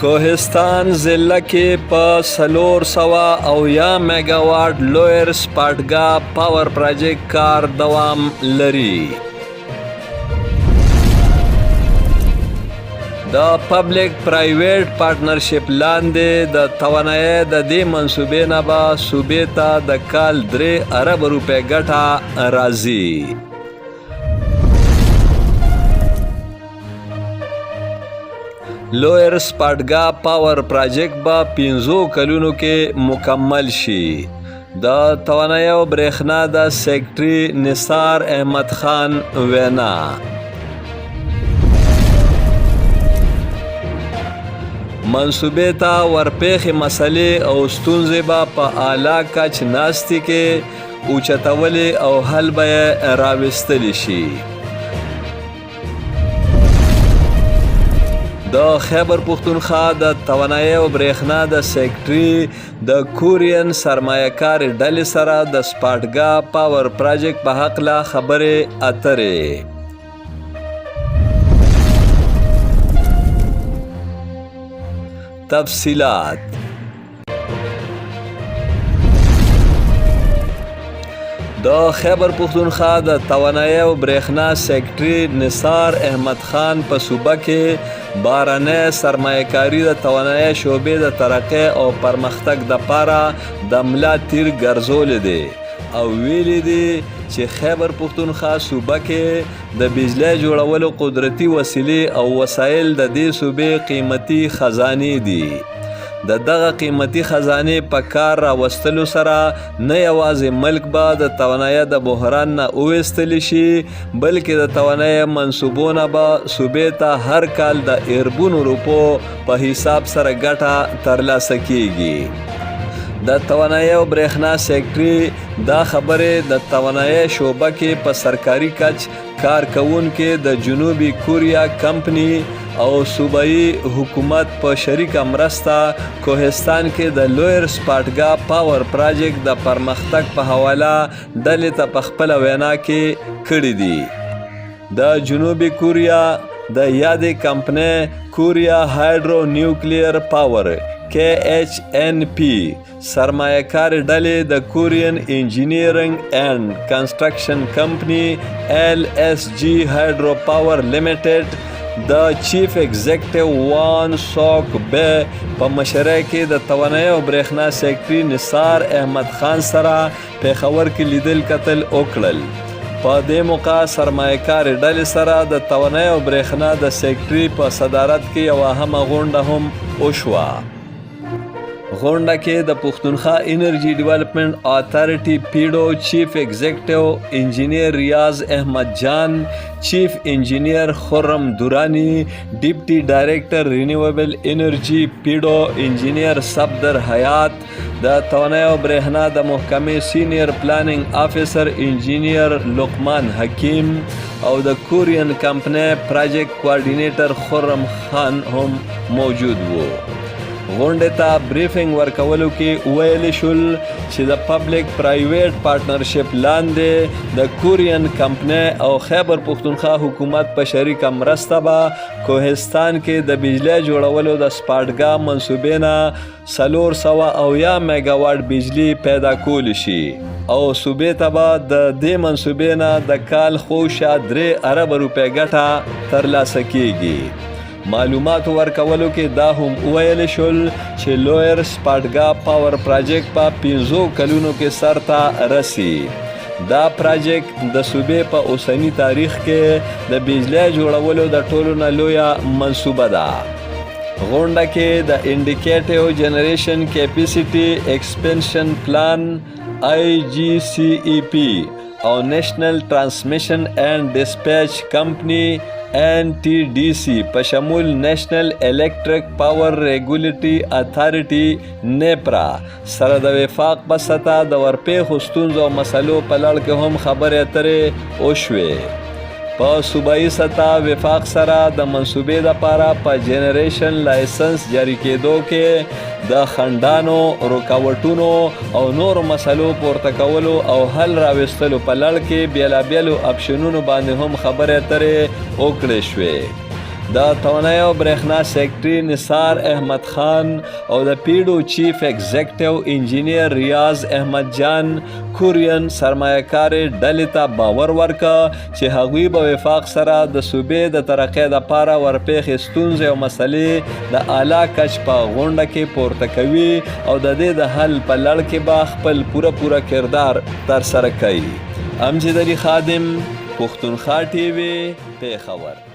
کوهستان ضلع کې په 400 میگاواټ لویر سپاټګا پاور پروجیکټ کار دوام لري. د پبلک پرایویټ پارټنرشپ لاندې د توانایي د دې منصوبې نه به صوبې ته د کال 3 ارب روپۍ ګټه راځي. لویر سپاټګا پاور پروجیکټ به 15 کلونو کې مکمل شي. د توانایي او برېښنا د سیکرټري نثار احمد خان وینا. منصوبې ته ورپېښې مسلې او ستونزې به په اعلی کچ ناستې کې اوچتولې او حل به یې راوستلی شي. د خیبر پښتونخوا د توانایي او برېښنا د سیکرټري د کورین سرمایه‌کار ډلې سره د سپاټګا پاور پروجیکټ په هکله خبرې اترې. تفصیلات: د خیبر پښتونخوا د توانایي او برېښنا سیکرټري نثار احمد خان په صوبه کې بارانه سرمایه‌کاري د توانایي شعبې د ترقۍ او پرمختګ دپاره د ملا تیر ګرځولی دی او ویلي دي چې خیبر پښتونخوا صوبه کې د بجلی جوړولو قدرتي وسیلې او وسایل د دې صوبې قیمتي خزانې دي. د دغه قیمتي خزانې په کار راوستلو سره نه یوازې ملک به د توانایي د بحران نه وویستلی شي بلکې د توانایي منصوبونه به صوبې ته هر کال د اربونو روپو په حساب سره ګټه ترلاسه کیږي. د توانایي او برېښنا سیکرټري دا خبرې د توانایي شعبه کې په سرکاري کچ کار کوونکي د جنوبي کوریا کمپنی او صوبایي حکومت په شریکه مرسته کوهستان کې د لویر سپاټګا پاور پروجیکټ د پرمختګ په حواله ډلې ته په خپله وینا کې کړي دي. د جنوبي کوریا د یادې کمپنۍ کوریا هایډرو نیوکلیر پاور KHNP سرمایه‌کار ډلې د کورین انجینیرنګ اینڈ کنسټرکشن کمپنی LSG هایډرو پاور لیمیټډ د چیف ایگزیکټیو وان سوک بې په مشرۍ کې د توانایي او برېښنا سیکرټري نثار احمد خان سره پېښور کې لیدل کتل وکړل. په دې موقع سرمایه‌کار ډلې سره د توانایي او برېښنا د سیکرټري په صدارت کې یوه اهمه غونډه هم وشوه. غونډه کې د پښتونخوا انرژي ډیولپمنټ اتھارټي پیډو چیف ایگزیکټیو انجینیر ریاض احمد جان، چیف انجینیر خرم دورانی، ډیپټي ډایریکټر رینیویبل انرژي پیډو انجینیر صفدر حیات، د توانایي او برېښنا د محکمې سینیر پلانینګ افیسر انجینیر لقمان حکیم او د کورین کمپنۍ پروجیکټ کوارډینیټر خرم خان هم موجود وو. غونډې ته بریفنګ ورکولو کې ویلی شول چې د پبلک پرایویټ پارټنرشپ لاندې د کورین کمپنۍ او خیبر پښتونخوا حکومت په شریکه مرسته به کوهستان کې د بجلی جوړولو د سپاټګا منصوبې نه 400 میگاواټ بجلی پیدا کولی شي او صوبې ته به د دې منصوبې نه د کال خوشا 3 ارب روپۍ ګټه ترلاسه کیږي. معلوماتو ورکولو کې دا هم ویلی شول چې لویر سپاټګا پاور پروجیکټ په 15 کلونو کې سر ته رسی. دا پروجیکټ د صوبې په اوسني تاریخ کې د بجلی جوړولو د ټولو نه لویه منصوبه ده. غونډه کې د انډیکیټیو جنریشن کیپیسټي ایکسپینشن پلان IGCEP او نیشنل ټرانسمیشن اینڈ ډسپیچ کمپنی NTDC په شمول نیشنل الیکټریک پاور ریګولیټري اتھارټي نیپرا سره د وفاق په سطح د ورپېښو ستونزو او مسلو په لړ کې هم خبرې اترې وشوې. په صوبایي سطح وفاق سره د منصوبې دپاره په جنریشن لایسنس جاری کېدو کې د خنډانو، رکاوټونو او نورو مسلو پورته کولو او حل راوستلو په لړ کې بیلابیلو اپشنونو باندې هم خبرې اترې وکړې شوې. د توانایي او برېښنا سیکټري نثار احمد خان او د پیډو چیف ایگزیکټیو انجینیر ریاض احمد جان کورین سرمایه‌کارې ډلې ته باور ورکړه چې هغوی به وفاق سره د صوبې د ترقۍ دپاره ورپېښې ستونزې او مسلې د اعلی کچ په غونډه کې پورته کوي او د دې د حل په لړ کې به خپل پوره کردار ترسره کوي. امجد علي خادم، پښتونخوا ټي وي، پېښور.